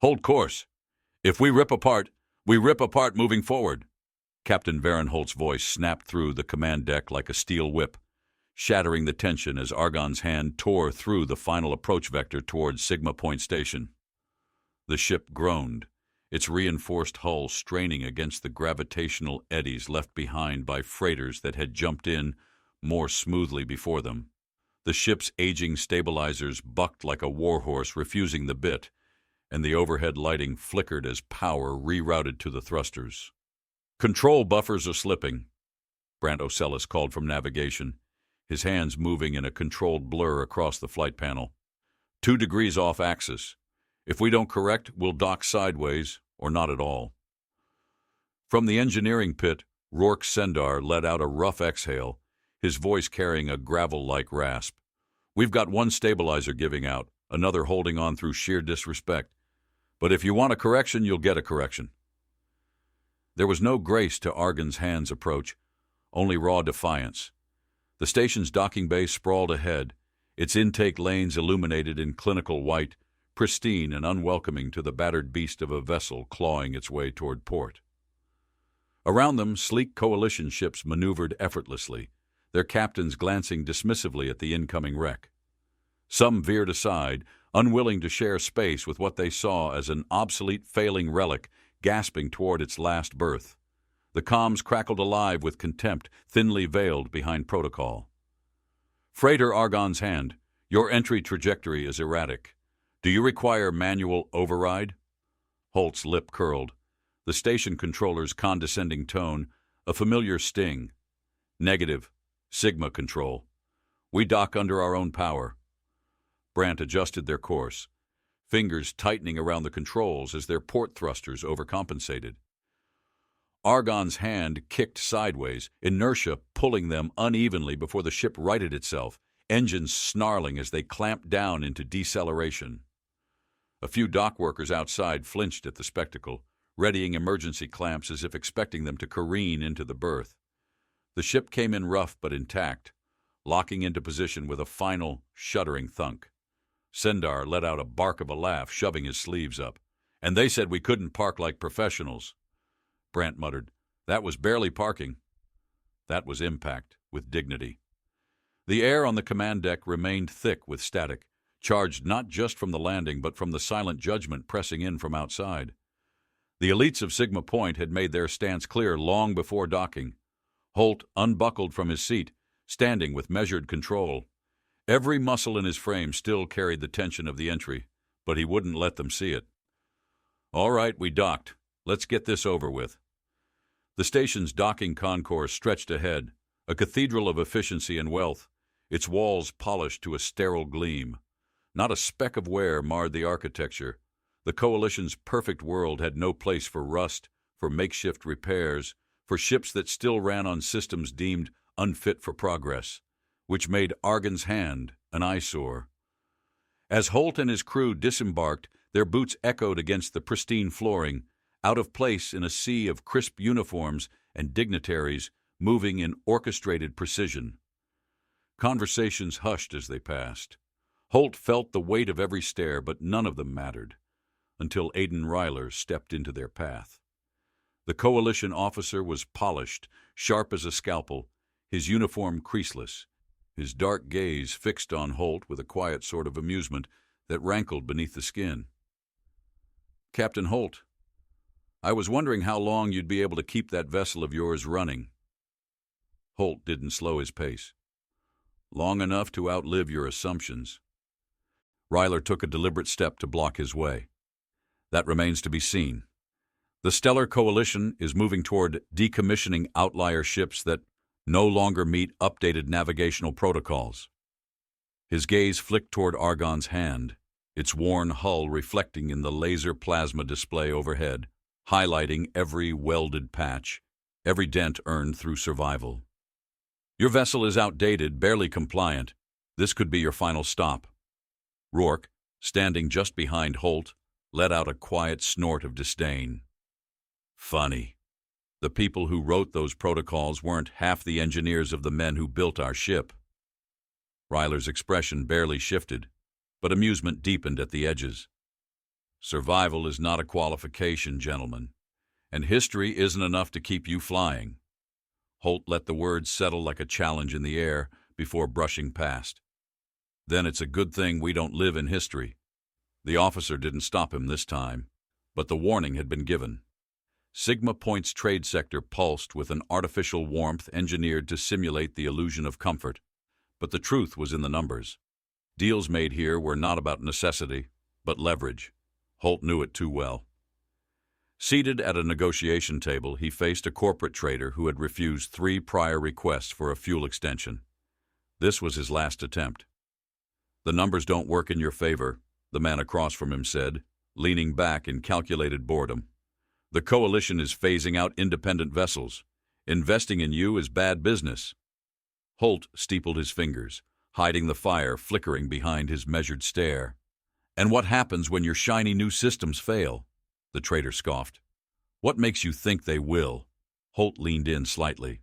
Hold course. If we rip apart moving forward. Captain Varen Holt's voice snapped through the command deck like a steel whip, shattering the tension as Argon's hand tore through the final approach vector towards Sigma Point Station. The ship groaned, its reinforced hull straining against the gravitational eddies left behind by freighters that had jumped in more smoothly before them. The ship's aging stabilizers bucked like a warhorse refusing the bit, and the overhead lighting flickered as power rerouted to the thrusters. "Control buffers are slipping," Brant O'Sellis called from navigation, his hands moving in a controlled blur across the flight panel. 2 degrees off axis. If we don't correct, we'll dock sideways, or not at all. From the engineering pit, Rourke Sendar let out a rough exhale, his voice carrying a gravel-like rasp. "We've got one stabilizer giving out, another holding on through sheer disrespect. But if you want a correction, you'll get a correction." There was no grace to Argon's hand's approach, only raw defiance. The station's docking bay sprawled ahead, its intake lanes illuminated in clinical white, pristine and unwelcoming to the battered beast of a vessel clawing its way toward port. Around them, sleek coalition ships maneuvered effortlessly, their captains glancing dismissively at the incoming wreck. Some veered aside, unwilling to share space with what they saw as an obsolete failing relic gasping toward its last berth. The comms crackled alive with contempt, thinly veiled behind protocol. "Freighter Argon's hand, your entry trajectory is erratic. Do you require manual override?" Holt's lip curled, the station controller's condescending tone a familiar sting. "Negative. Sigma control. We dock under our own power." Brant adjusted their course, fingers tightening around the controls as their port thrusters overcompensated. Argon's hand kicked sideways, inertia pulling them unevenly before the ship righted itself, engines snarling as they clamped down into deceleration. A few dock workers outside flinched at the spectacle, readying emergency clamps as if expecting them to careen into the berth. The ship came in rough but intact, locking into position with a final, shuddering thunk. Sendar let out a bark of a laugh, shoving his sleeves up. "And they said we couldn't park like professionals." Brant muttered, "That was barely parking." That was impact, with dignity. The air on the command deck remained thick with static, charged not just from the landing but from the silent judgment pressing in from outside. The elites of Sigma Point had made their stance clear long before docking. Holt unbuckled from his seat, standing with measured control. Every muscle in his frame still carried the tension of the entry, but he wouldn't let them see it. "All right, we docked. Let's get this over with." The station's docking concourse stretched ahead, a cathedral of efficiency and wealth, its walls polished to a sterile gleam. Not a speck of wear marred the architecture. The Coalition's perfect world had no place for rust, for makeshift repairs, for ships that still ran on systems deemed unfit for progress, which made Argon's hand an eyesore. As Holt and his crew disembarked, their boots echoed against the pristine flooring, out of place in a sea of crisp uniforms and dignitaries moving in orchestrated precision. Conversations hushed as they passed. Holt felt the weight of every stare, but none of them mattered, until Aiden Ryler stepped into their path. The Coalition officer was polished, sharp as a scalpel, his uniform creaseless, his dark gaze fixed on Holt with a quiet sort of amusement that rankled beneath the skin. "Captain Holt, I was wondering how long you'd be able to keep that vessel of yours running." Holt didn't slow his pace. "Long enough to outlive your assumptions." Ryler took a deliberate step to block his way. "That remains to be seen. The Stellar Coalition is moving toward decommissioning outlier ships that no longer meet updated navigational protocols." His gaze flicked toward Argon's hand, its worn hull reflecting in the laser plasma display overhead, highlighting every welded patch, every dent earned through survival. "Your vessel is outdated, barely compliant. This could be your final stop." Rourke, standing just behind Holt, let out a quiet snort of disdain. "Funny. The people who wrote those protocols weren't half the engineers of the men who built our ship." Ryler's expression barely shifted, but amusement deepened at the edges. Survival is not a qualification, gentlemen, and history isn't enough to keep you flying. Holt let the words settle like a challenge in the air before brushing past. Then it's a good thing we don't live in history. The officer didn't stop him this time, but the warning had been given. Sigma Point's trade sector pulsed with an artificial warmth engineered to simulate the illusion of comfort. But the truth was in the numbers. Deals made here were not about necessity, but leverage. Holt knew it too well. Seated at a negotiation table, he faced a corporate trader who had refused 3 prior requests for a fuel extension. This was his last attempt. "The numbers don't work in your favor," the man across from him said, leaning back in calculated boredom. "The coalition is phasing out independent vessels. Investing in you is bad business." Holt steepled his fingers, hiding the fire flickering behind his measured stare. "And what happens when your shiny new systems fail?" the trader scoffed. "What makes you think they will?" Holt leaned in slightly.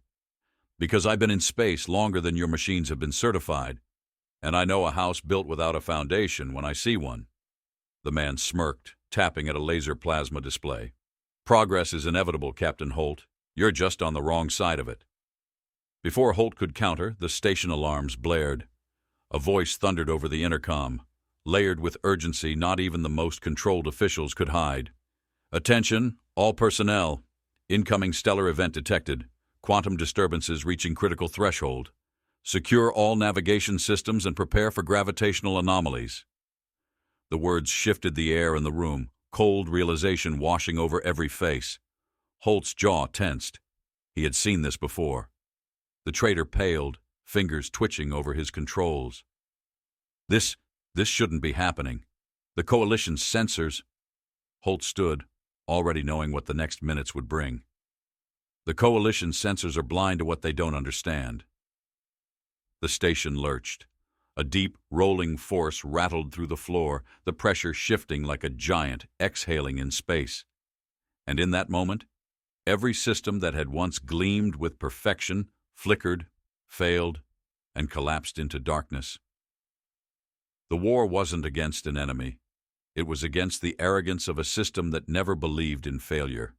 "Because I've been in space longer than your machines have been certified, and I know a house built without a foundation when I see one." The man smirked, tapping at a laser plasma display. "Progress is inevitable, Captain Holt. You're just on the wrong side of it." Before Holt could counter, the station alarms blared. A voice thundered over the intercom, layered with urgency not even the most controlled officials could hide. "Attention, all personnel. Incoming stellar event detected. Quantum disturbances reaching critical threshold. Secure all navigation systems and prepare for gravitational anomalies." The words shifted the air in the room, cold realization washing over every face. Holt's jaw tensed. He had seen this before. The trader paled, fingers twitching over his controls. This shouldn't be happening. The coalition's sensors. Holt stood, already knowing what the next minutes would bring. The coalition's sensors are blind to what they don't understand. The station lurched. A deep, rolling force rattled through the floor, the pressure shifting like a giant exhaling in space. And in that moment, every system that had once gleamed with perfection flickered, failed, and collapsed into darkness. The war wasn't against an enemy. It was against the arrogance of a system that never believed in failure.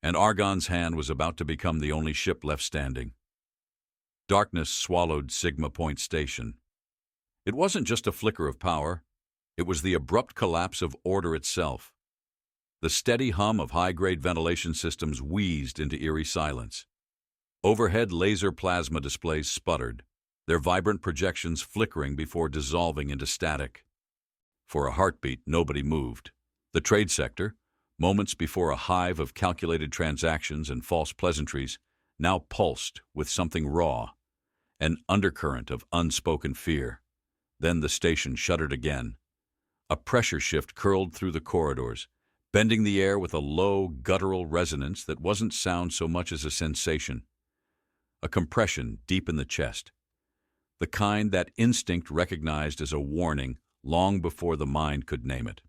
And Argon's hand was about to become the only ship left standing. Darkness swallowed Sigma Point Station. It wasn't just a flicker of power. It was the abrupt collapse of order itself. The steady hum of high-grade ventilation systems wheezed into eerie silence. Overhead laser plasma displays sputtered, their vibrant projections flickering before dissolving into static. For a heartbeat, nobody moved. The trade sector, moments before a hive of calculated transactions and false pleasantries, now pulsed with something raw, an undercurrent of unspoken fear. Then the station shuddered again. A pressure shift curled through the corridors, bending the air with a low, guttural resonance that wasn't sound so much as a sensation. A compression deep in the chest, the kind that instinct recognized as a warning long before the mind could name it.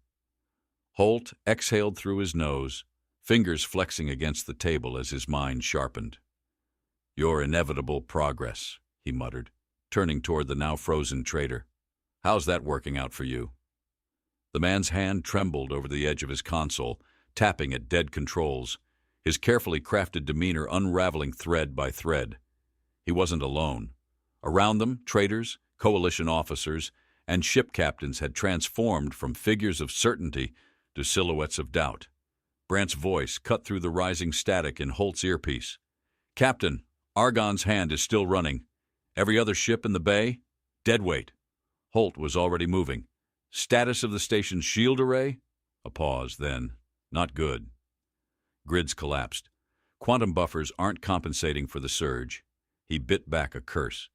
Holt exhaled through his nose, fingers flexing against the table as his mind sharpened. "Your inevitable progress," he muttered, turning toward the now frozen trader. "How's that working out for you?" The man's hand trembled over the edge of his console, tapping at dead controls, his carefully crafted demeanor unraveling thread by thread. He wasn't alone. Around them, traders, coalition officers, and ship captains had transformed from figures of certainty to silhouettes of doubt. Brant's voice cut through the rising static in Holt's earpiece. "Captain, Argon's hand is still running. Every other ship in the bay? Dead weight." Holt was already moving. "Status of the station's shield array?" A pause, then. "Not good." Grids collapsed. Quantum buffers aren't compensating for the surge. He bit back a curse.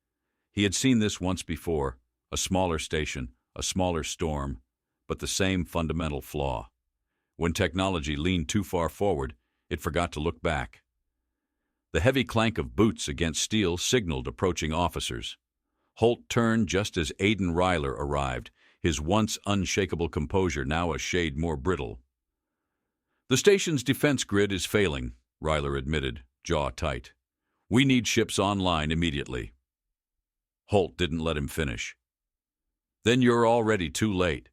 He had seen this once before, a smaller station, a smaller storm, but the same fundamental flaw. When technology leaned too far forward, it forgot to look back. The heavy clank of boots against steel signaled approaching officers. Holt turned just as Aiden Ryler arrived, his once unshakable composure now a shade more brittle. "The station's defense grid is failing," Ryler admitted, jaw tight. "We need ships online immediately." Holt didn't let him finish. "Then you're already too late."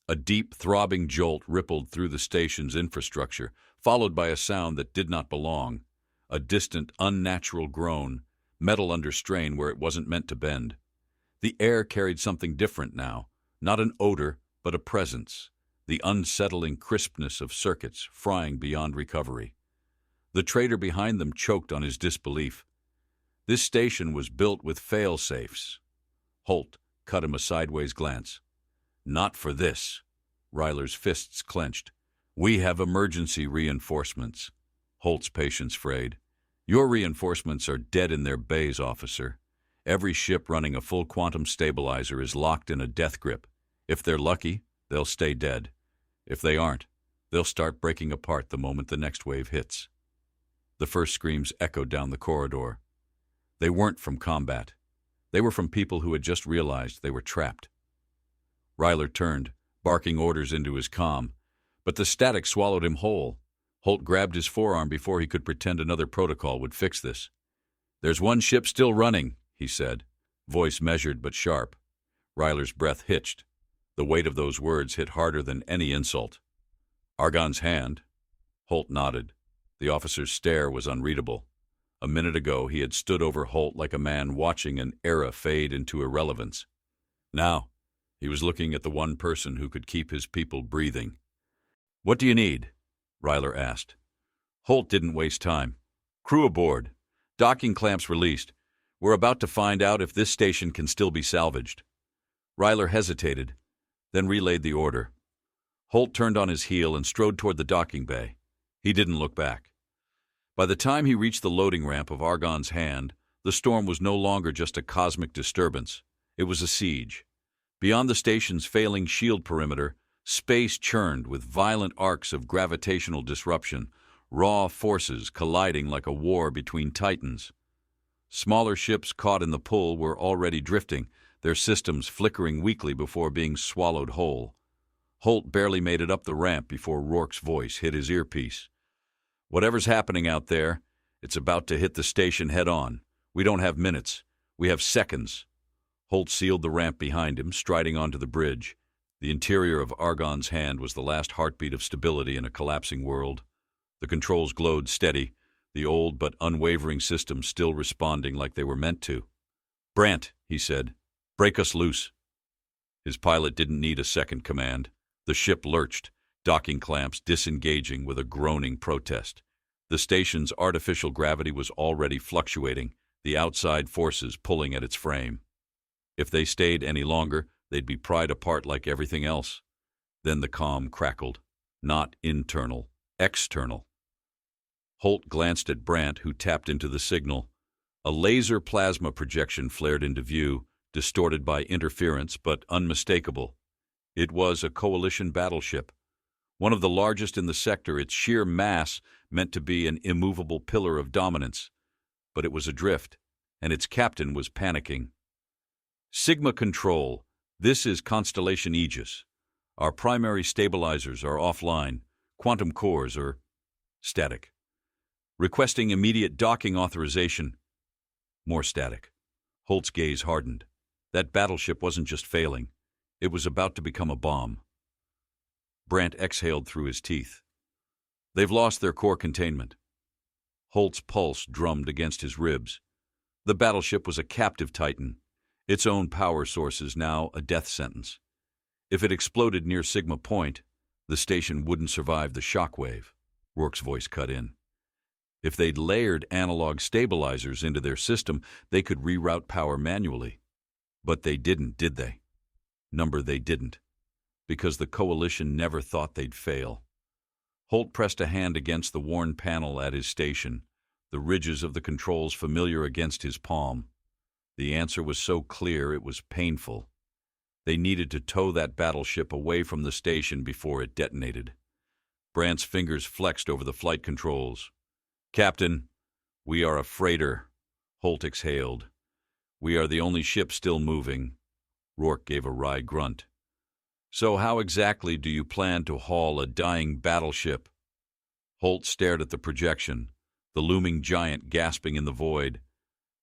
A deep, throbbing jolt rippled through the station's infrastructure, followed by a sound that did not belong, a distant, unnatural groan, metal under strain where it wasn't meant to bend. The air carried something different now, not an odor, but a presence, the unsettling crispness of circuits frying beyond recovery. The trader behind them choked on his disbelief. This station was built with fail-safes. Holt cut him a sideways glance. Not for this. Ryler's fists clenched. We have emergency reinforcements. Holt's patience frayed. Your reinforcements are dead in their bays, officer. Every ship running a full quantum stabilizer is locked in a death grip. If they're lucky, they'll stay dead. If they aren't, they'll start breaking apart the moment the next wave hits. The first screams echoed down the corridor. They weren't from combat. They were from people who had just realized they were trapped. Ryler turned, barking orders into his comm, but the static swallowed him whole. Holt grabbed his forearm before he could pretend another protocol would fix this. There's one ship still running, he said, voice measured but sharp. Ryler's breath hitched. The weight of those words hit harder than any insult. Argon's hand? Holt nodded. The officer's stare was unreadable. A minute ago he had stood over Holt like a man watching an era fade into irrelevance. Now, he was looking at the one person who could keep his people breathing. What do you need? Ryler asked. Holt didn't waste time. Crew aboard. Docking clamps released. We're about to find out if this station can still be salvaged. Ryler hesitated, then relayed the order. Holt turned on his heel and strode toward the docking bay. He didn't look back. By the time he reached the loading ramp of Argon's hand, the storm was no longer just a cosmic disturbance. It was a siege. Beyond the station's failing shield perimeter, space churned with violent arcs of gravitational disruption, raw forces colliding like a war between titans. Smaller ships caught in the pull were already drifting, their systems flickering weakly before being swallowed whole. Holt barely made it up the ramp before Rourke's voice hit his earpiece. Whatever's happening out there, it's about to hit the station head-on. We don't have minutes. We have seconds. Holt sealed the ramp behind him, striding onto the bridge. The interior of Argon's hand was the last heartbeat of stability in a collapsing world. The controls glowed steady, the old but unwavering systems still responding like they were meant to. "Brant," he said, "break us loose." His pilot didn't need a second command. The ship lurched, docking clamps disengaging with a groaning protest. The station's artificial gravity was already fluctuating, the outside forces pulling at its frame. If they stayed any longer, they'd be pried apart like everything else. Then the comm crackled. Not internal, external. Holt glanced at Brant, who tapped into the signal. A laser plasma projection flared into view, distorted by interference but unmistakable. It was a coalition battleship. One of the largest in the sector, its sheer mass meant to be an immovable pillar of dominance. But it was adrift, and its captain was panicking. "Sigma Control, this is Constellation Aegis. Our primary stabilizers are offline, quantum cores are static. Requesting immediate docking authorization." More static. Holt's gaze hardened. That battleship wasn't just failing. It was about to become a bomb. Brant exhaled through his teeth. "They've lost their core containment." Holt's pulse drummed against his ribs. The battleship was a captive titan, its own power sources now a death sentence. If it exploded near Sigma Point, the station wouldn't survive the shockwave. Rourke's voice cut in. If they'd layered analog stabilizers into their system, they could reroute power manually. But they didn't, did they? They didn't. Because the coalition never thought they'd fail. Holt pressed a hand against the worn panel at his station, the ridges of the controls familiar against his palm. The answer was so clear it was painful. They needed to tow that battleship away from the station before it detonated. Brant's fingers flexed over the flight controls. "Captain, we are a freighter," Holt exhaled. "We are the only ship still moving." Rourke gave a wry grunt. "So how exactly do you plan to haul a dying battleship?" Holt stared at the projection, the looming giant gasping in the void.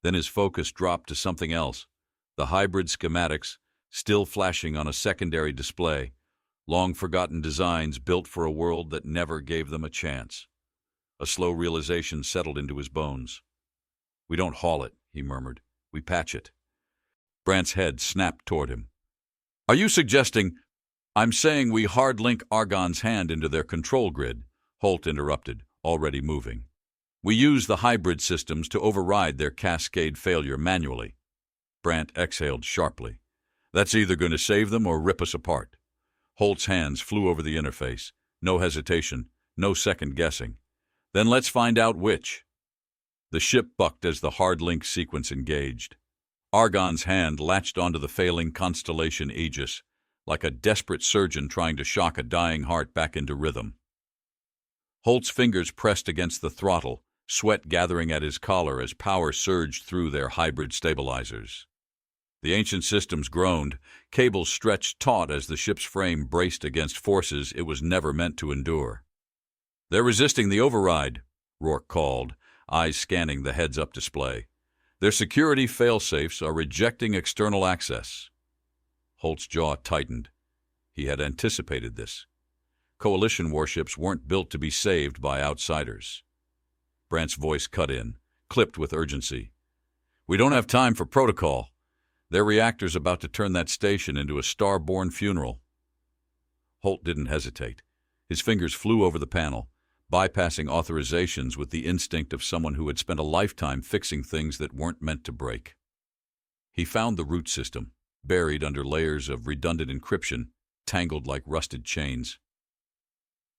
Then his focus dropped to something else, the hybrid schematics still flashing on a secondary display, long-forgotten designs built for a world that never gave them a chance. A slow realization settled into his bones. "We don't haul it," he murmured. "We patch it." Brant's head snapped toward him. "Are you suggesting—" "I'm saying we hard-link Argon's hand into their control grid," Holt interrupted, already moving. "We use the hybrid systems to override their cascade failure manually." Brant exhaled sharply. "That's either going to save them or rip us apart." Holt's hands flew over the interface. No hesitation, no second guessing. "Then let's find out which." The ship bucked as the hard-link sequence engaged. Argon's hand latched onto the failing Constellation Aegis, like a desperate surgeon trying to shock a dying heart back into rhythm. Holt's fingers pressed against the throttle, sweat gathering at his collar as power surged through their hybrid stabilizers. The ancient systems groaned, cables stretched taut as the ship's frame braced against forces it was never meant to endure. "They're resisting the override," Rourke called, eyes scanning the heads-up display. "Their security fail-safes are rejecting external access." Holt's jaw tightened. He had anticipated this. Coalition warships weren't built to be saved by outsiders. Brant's voice cut in, clipped with urgency. "We don't have time for protocol. Their reactor's about to turn that station into a star-born funeral." Holt didn't hesitate. His fingers flew over the panel, bypassing authorizations with the instinct of someone who had spent a lifetime fixing things that weren't meant to break. He found the root system, buried under layers of redundant encryption, tangled like rusted chains.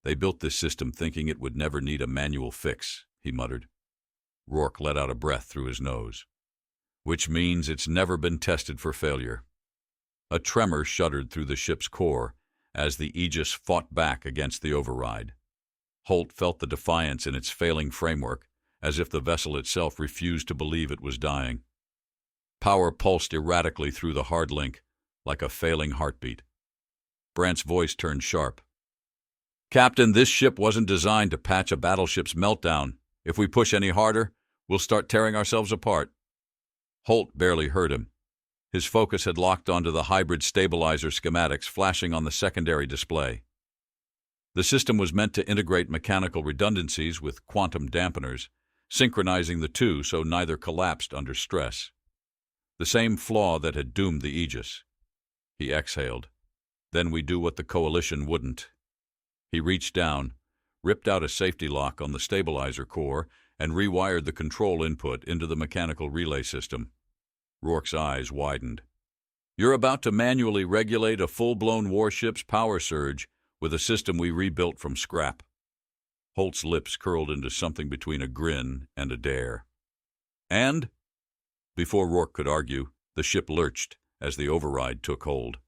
"They built this system thinking it would never need a manual fix," he muttered. Rourke let out a breath through his nose. "Which means it's never been tested for failure." A tremor shuddered through the ship's core as the Aegis fought back against the override. Holt felt the defiance in its failing framework, as if the vessel itself refused to believe it was dying. Power pulsed erratically through the hard link, like a failing heartbeat. Brant's voice turned sharp. "Captain, this ship wasn't designed to patch a battleship's meltdown. If we push any harder, we'll start tearing ourselves apart." Holt barely heard him. His focus had locked onto the hybrid stabilizer schematics flashing on the secondary display. The system was meant to integrate mechanical redundancies with quantum dampeners, synchronizing the two so neither collapsed under stress. The same flaw that had doomed the Aegis. He exhaled. "Then we do what the Coalition wouldn't." He reached down, ripped out a safety lock on the stabilizer core, and rewired the control input into the mechanical relay system. Rourke's eyes widened. "You're about to manually regulate a full-blown warship's power surge with a system we rebuilt from scrap." Holt's lips curled into something between a grin and a dare. "And?" Before Rourke could argue, the ship lurched as the override took hold.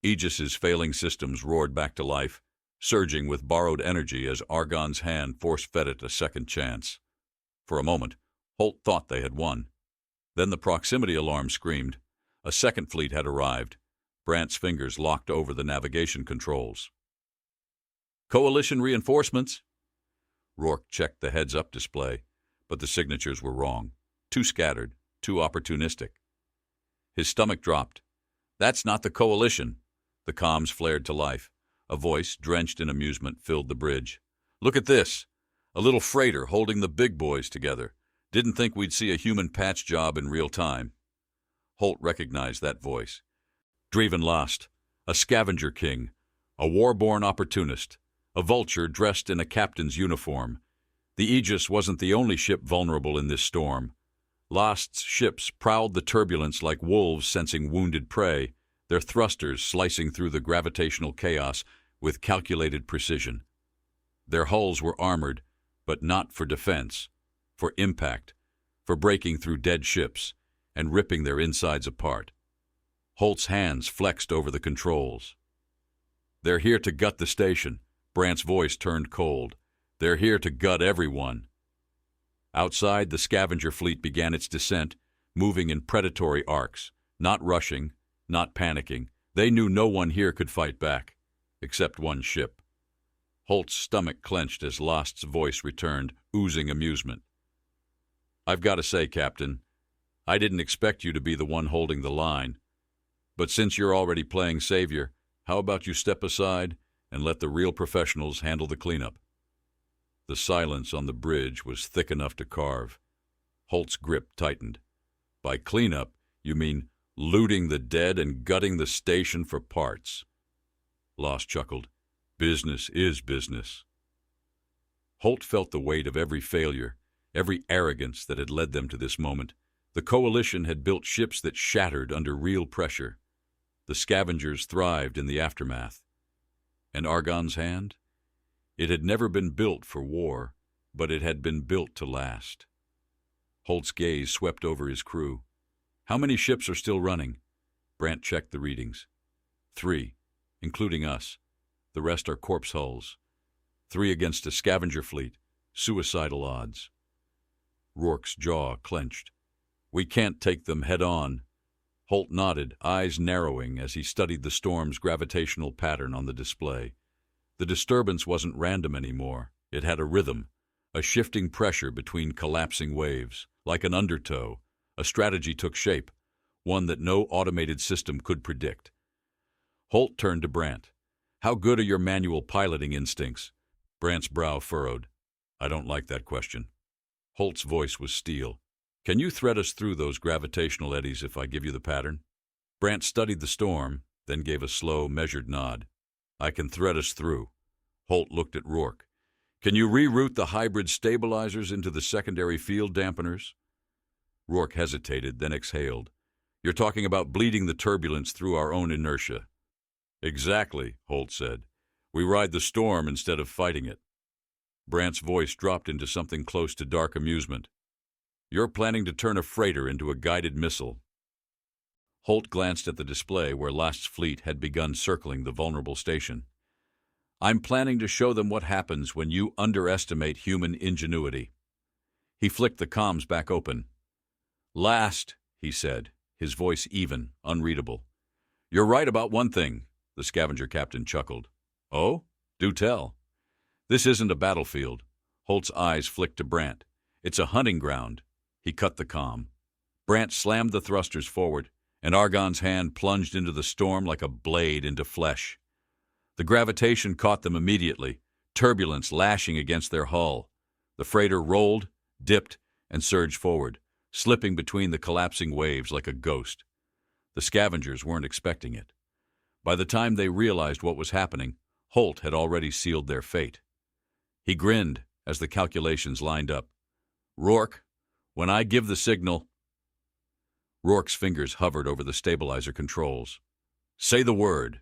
Aegis's failing systems roared back to life, surging with borrowed energy as Argon's hand force-fed it a second chance. For a moment, Holt thought they had won. Then the proximity alarm screamed. A second fleet had arrived. Brant's fingers locked over the navigation controls. "Coalition reinforcements." Rourke checked the heads-up display, but the signatures were wrong. Too scattered, too opportunistic. His stomach dropped. "That's not the Coalition." The comms flared to life. A voice, drenched in amusement, filled the bridge. "Look at this. A little freighter holding the big boys together. Didn't think we'd see a human patch job in real time." Holt recognized that voice. Driven Last, a scavenger king, a war-born opportunist, a vulture dressed in a captain's uniform. The Aegis wasn't the only ship vulnerable in this storm. Last's ships prowled the turbulence like wolves sensing wounded prey, their thrusters slicing through the gravitational chaos with calculated precision. Their hulls were armored, but not for defense, for impact, for breaking through dead ships and ripping their insides apart. Holt's hands flexed over the controls. "They're here to gut the station." Brant's voice turned cold. "They're here to gut everyone." Outside, the scavenger fleet began its descent, moving in predatory arcs, not rushing, not panicking. They knew no one here could fight back, except one ship. Holt's stomach clenched as Last's voice returned, oozing amusement. "I've got to say, Captain, I didn't expect you to be the one holding the line. But since you're already playing savior, how about you step aside and let the real professionals handle the cleanup? The silence on the bridge was thick enough to carve. Holt's grip tightened. By cleanup, you mean looting the dead and gutting the station for parts. Lost chuckled. Business is business. Holt felt the weight of every failure, every arrogance that had led them to this moment. The coalition had built ships that shattered under real pressure. The scavengers thrived in the aftermath. And Argon's hand? It had never been built for war, but it had been built to last. Holt's gaze swept over his crew. How many ships are still running? Brant checked the readings. 3, including us. The rest are corpse hulls. 3 against a scavenger fleet. Suicidal odds. Rourke's jaw clenched. We can't take them head on. Holt nodded, eyes narrowing as he studied the storm's gravitational pattern on the display. The disturbance wasn't random anymore. It had a rhythm, a shifting pressure between collapsing waves. Like an undertow, a strategy took shape, one that no automated system could predict. Holt turned to Brant. How good are your manual piloting instincts? Brant's brow furrowed. I don't like that question. Holt's voice was steel. Can you thread us through those gravitational eddies if I give you the pattern? Brant studied the storm, then gave a slow, measured nod. I can thread us through. Holt looked at Rourke. Can you reroute the hybrid stabilizers into the secondary field dampeners? Rourke hesitated, then exhaled. You're talking about bleeding the turbulence through our own inertia. Exactly, Holt said. We ride the storm instead of fighting it. Brant's voice dropped into something close to dark amusement. You're planning to turn a freighter into a guided missile. Holt glanced at the display where Last's fleet had begun circling the vulnerable station. I'm planning to show them what happens when you underestimate human ingenuity. He flicked the comms back open. Last, he said, his voice even, unreadable. You're right about one thing, the scavenger captain chuckled. Oh? Do tell. This isn't a battlefield. Holt's eyes flicked to Brant. It's a hunting ground. He cut the comm. Brant slammed the thrusters forward, and Argon's hand plunged into the storm like a blade into flesh. The gravitation caught them immediately, turbulence lashing against their hull. The freighter rolled, dipped, and surged forward, slipping between the collapsing waves like a ghost. The scavengers weren't expecting it. By the time they realized what was happening, Holt had already sealed their fate. He grinned as the calculations lined up. Rourke, when I give the signal... Rourke's fingers hovered over the stabilizer controls. Say the word.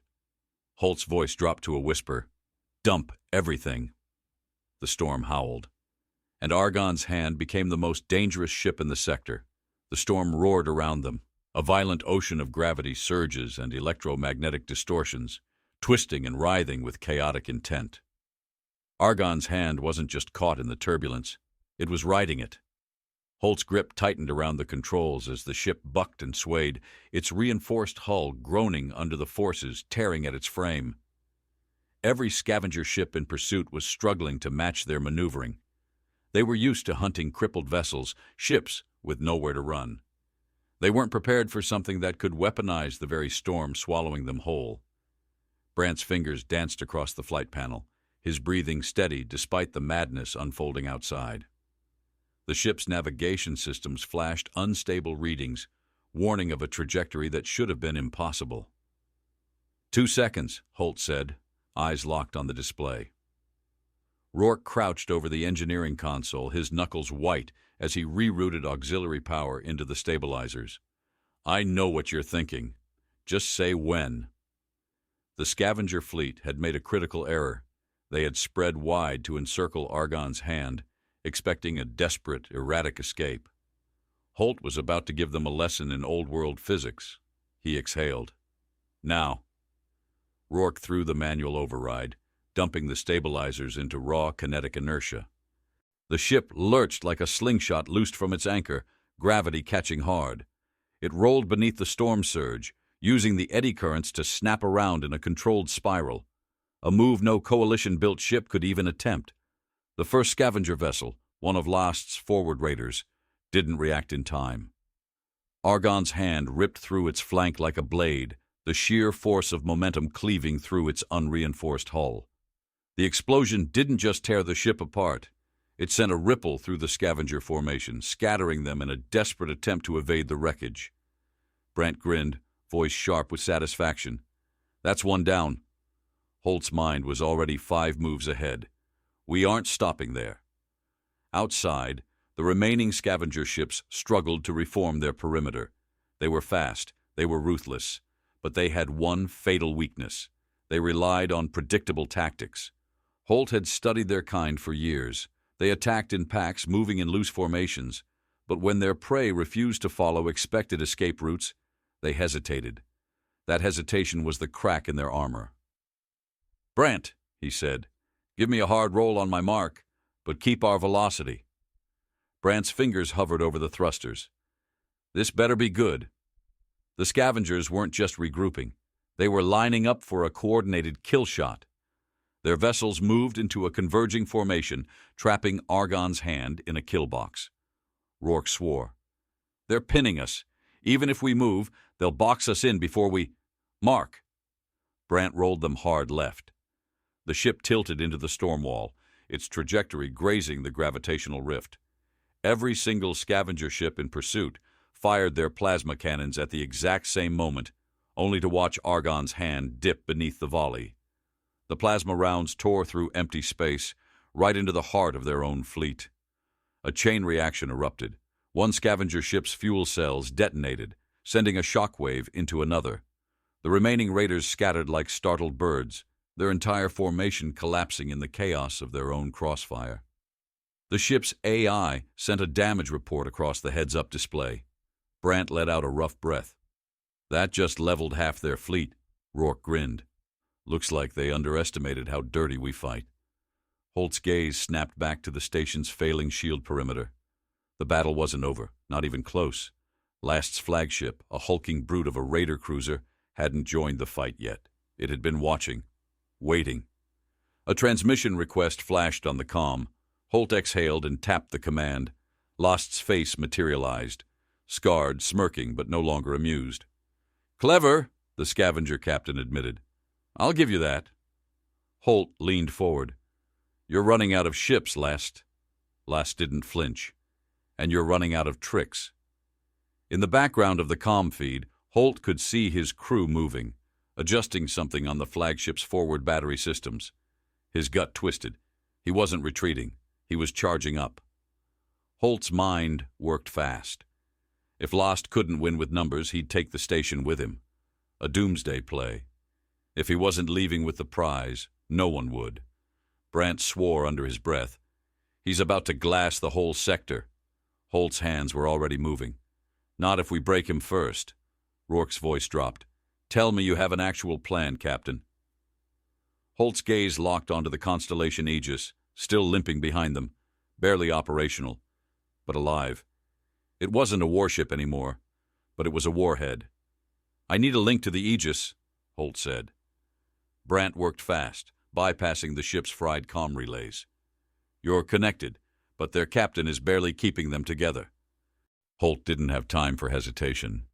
Holt's voice dropped to a whisper. Dump everything. The storm howled. And Argon's hand became the most dangerous ship in the sector. The storm roared around them, a violent ocean of gravity surges and electromagnetic distortions, twisting and writhing with chaotic intent. Argon's hand wasn't just caught in the turbulence, it was riding it. Holt's grip tightened around the controls as the ship bucked and swayed, its reinforced hull groaning under the forces tearing at its frame. Every scavenger ship in pursuit was struggling to match their maneuvering. They were used to hunting crippled vessels, ships with nowhere to run. They weren't prepared for something that could weaponize the very storm swallowing them whole. Brant's fingers danced across the flight panel, his breathing steady despite the madness unfolding outside. The ship's navigation systems flashed unstable readings, warning of a trajectory that should have been impossible. 2 seconds, Holt said, eyes locked on the display. Rourke crouched over the engineering console, his knuckles white as he rerouted auxiliary power into the stabilizers. I know what you're thinking. Just say when. The scavenger fleet had made a critical error. They had spread wide to encircle Argon's hand, expecting a desperate, erratic escape. Holt was about to give them a lesson in old-world physics. He exhaled. Now. Rourke threw the manual override, dumping the stabilizers into raw kinetic inertia. The ship lurched like a slingshot loosed from its anchor, gravity catching hard. It rolled beneath the storm surge, using the eddy currents to snap around in a controlled spiral, a move no coalition-built ship could even attempt. The first scavenger vessel, one of Last's forward raiders, didn't react in time. Argon's hand ripped through its flank like a blade, the sheer force of momentum cleaving through its unreinforced hull. The explosion didn't just tear the ship apart. It sent a ripple through the scavenger formation, scattering them in a desperate attempt to evade the wreckage. Brant grinned, voice sharp with satisfaction. That's one down. Holt's mind was already 5 moves ahead. We aren't stopping there. Outside, the remaining scavenger ships struggled to reform their perimeter. They were fast, they were ruthless, but they had one fatal weakness. They relied on predictable tactics. Holt had studied their kind for years. They attacked in packs, moving in loose formations, but when their prey refused to follow expected escape routes, they hesitated. That hesitation was the crack in their armor. "Brant," he said, "give me a hard roll on my mark, but keep our velocity." Brant's fingers hovered over the thrusters. "This better be good." The scavengers weren't just regrouping. They were lining up for a coordinated kill shot. Their vessels moved into a converging formation, trapping Argon's hand in a kill box. Rourke swore. "They're pinning us. Even if we move, they'll box us in before we—" "Mark!" Brant rolled them hard left. The ship tilted into the storm wall, its trajectory grazing the gravitational rift. Every single scavenger ship in pursuit fired their plasma cannons at the exact same moment, only to watch Argon's hand dip beneath the volley. The plasma rounds tore through empty space, right into the heart of their own fleet. A chain reaction erupted. One scavenger ship's fuel cells detonated, sending a shockwave into another. The remaining raiders scattered like startled birds, their entire formation collapsing in the chaos of their own crossfire. The ship's AI sent a damage report across the heads-up display. Brant let out a rough breath. "That just leveled half their fleet," Rourke grinned. "Looks like they underestimated how dirty we fight." Holt's gaze snapped back to the station's failing shield perimeter. The battle wasn't over, not even close. Last's flagship, a hulking brute of a raider cruiser, hadn't joined the fight yet. It had been watching, waiting. A transmission request flashed on the comm. Holt exhaled and tapped the command. Lost's face materialized, scarred, smirking, but no longer amused. "Clever," the scavenger captain admitted. "I'll give you that." Holt leaned forward. "You're running out of ships, Last." Last didn't flinch. "And you're running out of tricks." In the background of the comm feed, Holt could see his crew moving, adjusting something on the flagship's forward battery systems. His gut twisted. He wasn't retreating. He was charging up. Holt's mind worked fast. If Lost couldn't win with numbers, he'd take the station with him. A doomsday play. If he wasn't leaving with the prize, no one would. Brant swore under his breath. "He's about to glass the whole sector." Holt's hands were already moving. "Not if we break him first." Rourke's voice dropped. "Tell me you have an actual plan, Captain." Holt's gaze locked onto the Constellation Aegis, still limping behind them, barely operational, but alive. It wasn't a warship anymore, but it was a warhead. "I need a link to the Aegis," Holt said. Brant worked fast, bypassing the ship's fried comm relays. "You're connected, but their captain is barely keeping them together." Holt didn't have time for hesitation.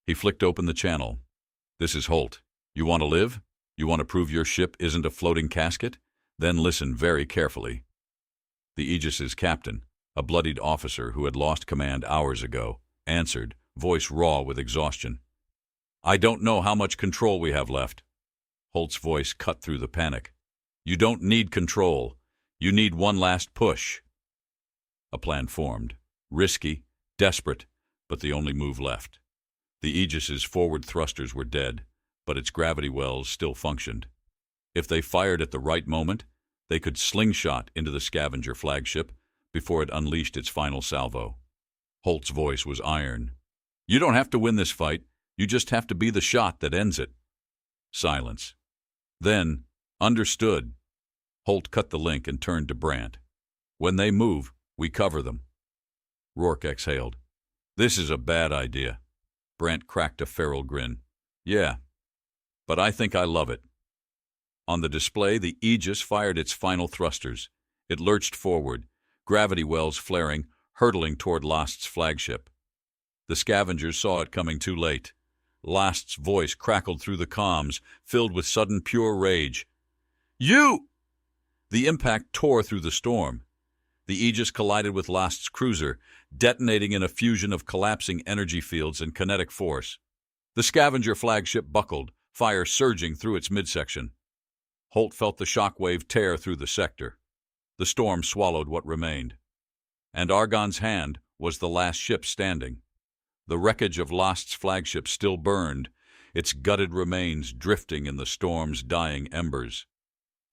He flicked open the channel. "This is Holt. You want to live? You want to prove your ship isn't a floating casket? Then listen very carefully." The Aegis's captain, a bloodied officer who had lost command hours ago, answered, voice raw with exhaustion. "I don't know how much control we have left." Holt's voice cut through the panic. "You don't need control. You need one last push." A plan formed. Risky, desperate, but the only move left. The Aegis's forward thrusters were dead, but its gravity wells still functioned. If they fired at the right moment, they could slingshot into the scavenger flagship before it unleashed its final salvo. Holt's voice was iron. "You don't have to win this fight. You just have to be the shot that ends it." Silence. Then, "Understood." Holt cut the link and turned to Brant. "When they move, we cover them." Rourke exhaled. "This is a bad idea." Brant cracked a feral grin. "Yeah, but I think I love it." On the display, the Aegis fired its final thrusters. It lurched forward, gravity wells flaring, hurtling toward Lost's flagship. The scavengers saw it coming too late. Last's voice crackled through the comms, filled with sudden pure rage. "You!" The impact tore through the storm. The Aegis collided with Last's cruiser, detonating in a fusion of collapsing energy fields and kinetic force. The scavenger flagship buckled, fire surging through its midsection. Holt felt the shockwave tear through the sector. The storm swallowed what remained. And Argon's Hand was the last ship standing. The wreckage of Last's flagship still burned, its gutted remains drifting in the storm's dying embers.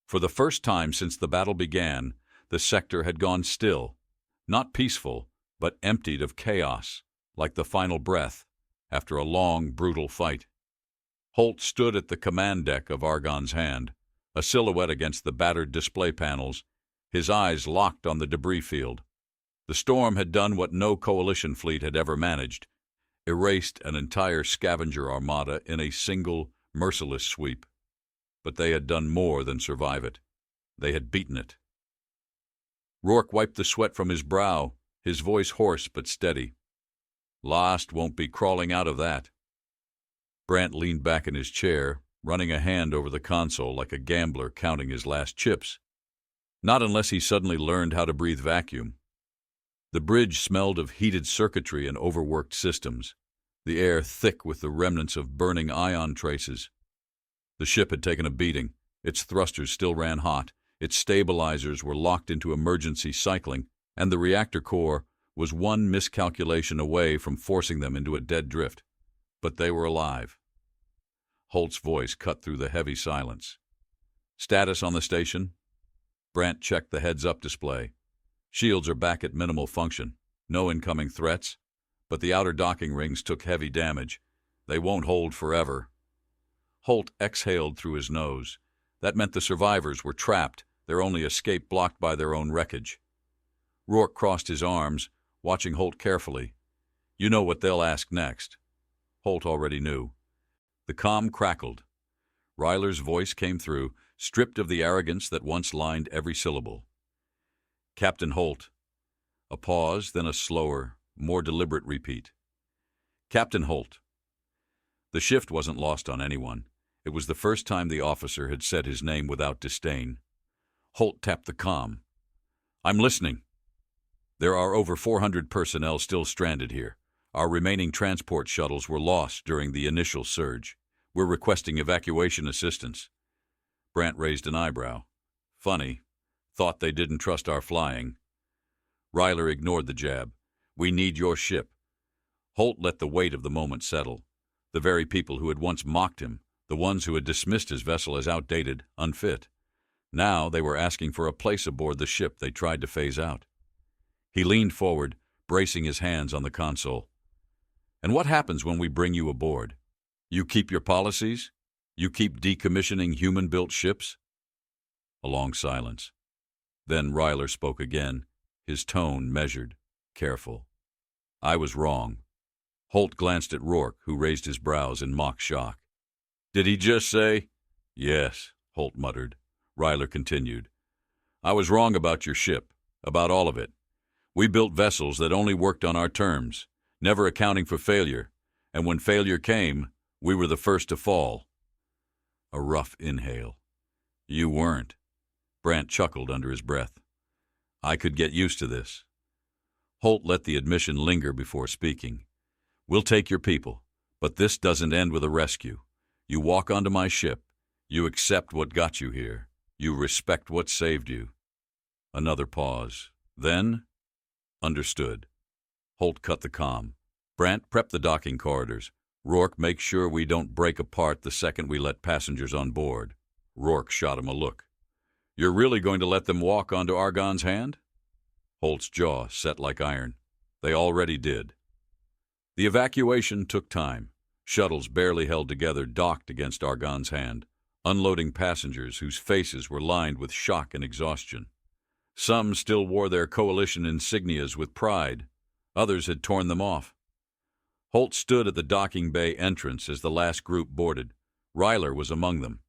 For the first time since the battle began, the sector had gone still, not peaceful, but emptied of chaos, like the final breath after a long, brutal fight. Holt stood at the command deck of Argon's Hand, a silhouette against the battered display panels, his eyes locked on the debris field. The storm had done what no coalition fleet had ever managed, erased an entire scavenger armada in a single, merciless sweep. But they had done more than survive it. They had beaten it. Rourke wiped the sweat from his brow, his voice hoarse but steady. Last won't be crawling out of that. Brant leaned back in his chair, running a hand over the console like a gambler counting his last chips. Not unless he suddenly learned how to breathe vacuum. The bridge smelled of heated circuitry and overworked systems, the air thick with the remnants of burning ion traces. The ship had taken a beating. Its thrusters still ran hot, its stabilizers were locked into emergency cycling, and the reactor core was one miscalculation away from forcing them into a dead drift. But they were alive. Holt's voice cut through the heavy silence. "Status on the station?" Brant checked the heads-up display. "Shields are back at minimal function. No incoming threats. But the outer docking rings took heavy damage. They won't hold forever." Holt exhaled through his nose. That meant the survivors were trapped, their only escape blocked by their own wreckage. Rourke crossed his arms, watching Holt carefully. "You know what they'll ask next." Holt already knew. The comm crackled. Ryler's voice came through, stripped of the arrogance that once lined every syllable. "Captain Holt." A pause, then a slower, more deliberate repeat. "Captain Holt." The shift wasn't lost on anyone. It was the first time the officer had said his name without disdain. Holt tapped the comm. "I'm listening." "There are over 400 personnel still stranded here. Our remaining transport shuttles were lost during the initial surge. We're requesting evacuation assistance." Brant raised an eyebrow. "Funny. Thought they didn't trust our flying." Ryler ignored the jab. "We need your ship." Holt let the weight of the moment settle. The very people who had once mocked him, the ones who had dismissed his vessel as outdated, unfit. Now they were asking for a place aboard the ship they tried to phase out. He leaned forward, bracing his hands on the console. "And what happens when we bring you aboard? You keep your policies? You keep decommissioning human-built ships?" A long silence. Then Ryler spoke again, his tone measured, careful. "I was wrong." Holt glanced at Rourke, who raised his brows in mock shock. "Did he just say?" "Yes," Holt muttered. Ryler continued. "I was wrong about your ship, about all of it. We built vessels that only worked on our terms, never accounting for failure, and when failure came, we were the first to fall." A rough inhale. "You weren't." Brant chuckled under his breath. "I could get used to this." Holt let the admission linger before speaking. "We'll take your people, but this doesn't end with a rescue. You walk onto my ship. You accept what got you here. You respect what saved you." Another pause. Then, "Understood." Holt cut the comm. "Brant, prep the docking corridors. Rourke, make sure we don't break apart the second we let passengers on board." Rourke shot him a look. "You're really going to let them walk onto Argon's Hand?" Holt's jaw set like iron. They already did. The evacuation took time. Shuttles barely held together docked against Argon's Hand, unloading passengers whose faces were lined with shock and exhaustion. Some still wore their coalition insignias with pride. Others had torn them off. Holt stood at the docking bay entrance as the last group boarded. Ryler was among them.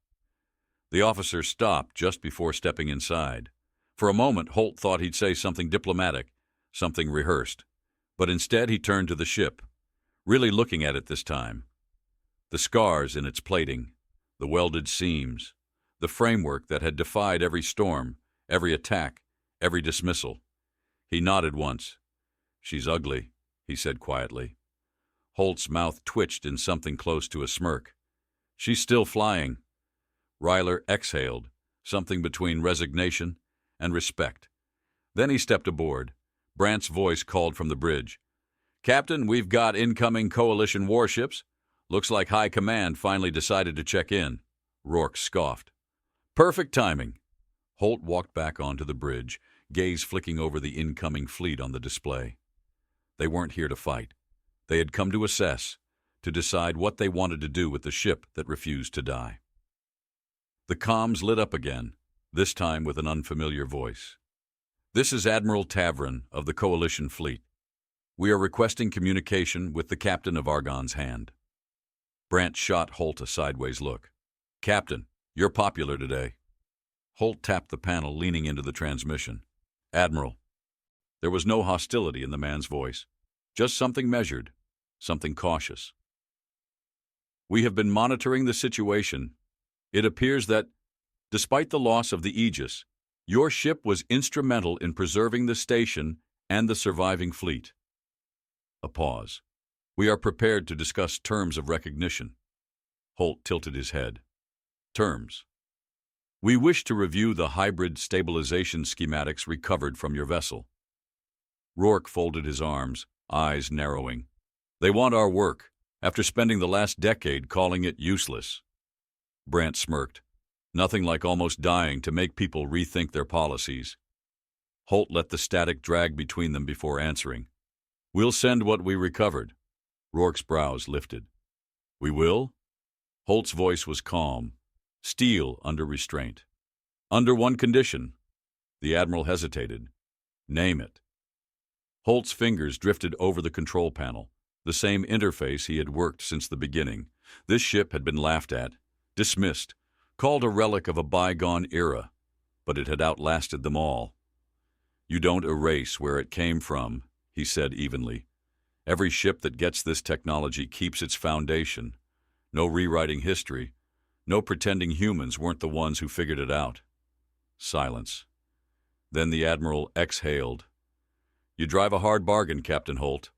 The officer stopped just before stepping inside. For a moment, Holt thought he'd say something diplomatic, something rehearsed. But instead he turned to the ship, really looking at it this time. The scars in its plating, the welded seams, the framework that had defied every storm, every attack, every dismissal. He nodded once. "She's ugly," he said quietly. Holt's mouth twitched in something close to a smirk. "She's still flying." Ryler exhaled, something between resignation and respect. Then he stepped aboard. Brant's voice called from the bridge. "Captain, we've got incoming coalition warships. Looks like High Command finally decided to check in." Rourke scoffed. "Perfect timing." Holt walked back onto the bridge, gaze flicking over the incoming fleet on the display. They weren't here to fight. They had come to assess, to decide what they wanted to do with the ship that refused to die. The comms lit up again, this time with an unfamiliar voice. "This is Admiral Tavran of the Coalition Fleet. We are requesting communication with the captain of Argon's hand." Brant shot Holt a sideways look. "Captain, you're popular today." Holt tapped the panel, leaning into the transmission. "Admiral." There was no hostility in the man's voice, just something measured, something cautious. "We have been monitoring the situation. It appears that, despite the loss of the Aegis, your ship was instrumental in preserving the station and the surviving fleet." A pause. "We are prepared to discuss terms of recognition." Holt tilted his head. "Terms. We wish to review the hybrid stabilization schematics recovered from your vessel." Rourke folded his arms, eyes narrowing. "They want our work, after spending the last decade calling it useless." Brant smirked. "Nothing like almost dying to make people rethink their policies." Holt let the static drag between them before answering. "We'll send what we recovered." Rourke's brows lifted. "We will?" Holt's voice was calm, steel under restraint. "Under one condition." The Admiral hesitated. "Name it." Holt's fingers drifted over the control panel, the same interface he had worked since the beginning. This ship had been laughed at, dismissed, called a relic of a bygone era, but it had outlasted them all. "You don't erase where it came from," he said evenly. "Every ship that gets this technology keeps its foundation. No rewriting history, no pretending humans weren't the ones who figured it out." Silence. Then the Admiral exhaled. "You drive a hard bargain, Captain Holt."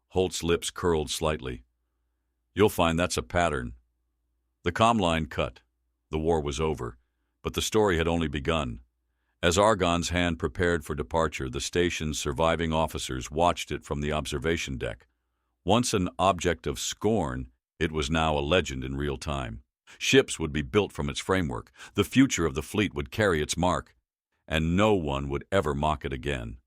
Holt's lips curled slightly. "You'll find that's a pattern." The comm line cut. The war was over, but the story had only begun. As Argon's hand prepared for departure, the station's surviving officers watched it from the observation deck. Once an object of scorn, it was now a legend in real time. Ships would be built from its framework, the future of the fleet would carry its mark, and no one would ever mock it again.